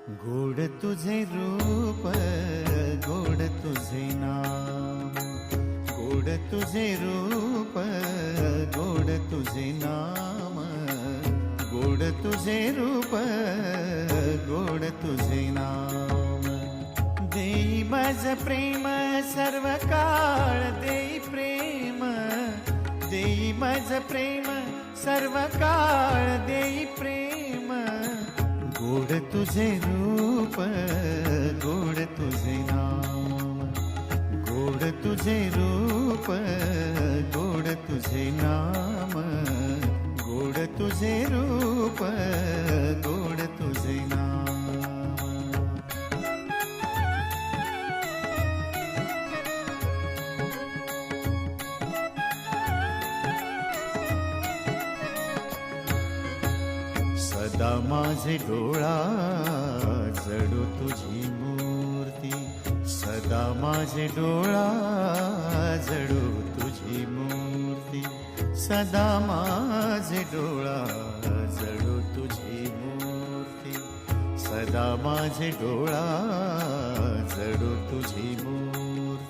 गोड तुझे रूप, गोड तुझे नाम, गोड तुझे रूप, गोड तुझे नाम, गोड तुझे रूप, गोड तुझे नाम. देई माझ प्रेम सर्व काळ, देई प्रेम, देई माझ प्रेम सर्व काळ, देई प्रेम. गोड तुझे रूप, गोड तुझे नाम, गोड तुझे रूप, गोड तुझे नाम, गोड तुझे रूप, गोड तुझे नाम. सदा माझे डोळा जडो तुझी मूर्ती, सदा माझे डोळा जडो तुझी मूर्ती, सदा माझे डोळा जडो तुझी मूर्ती, सदा माझे डोळा जडो तुझी मूर्ती.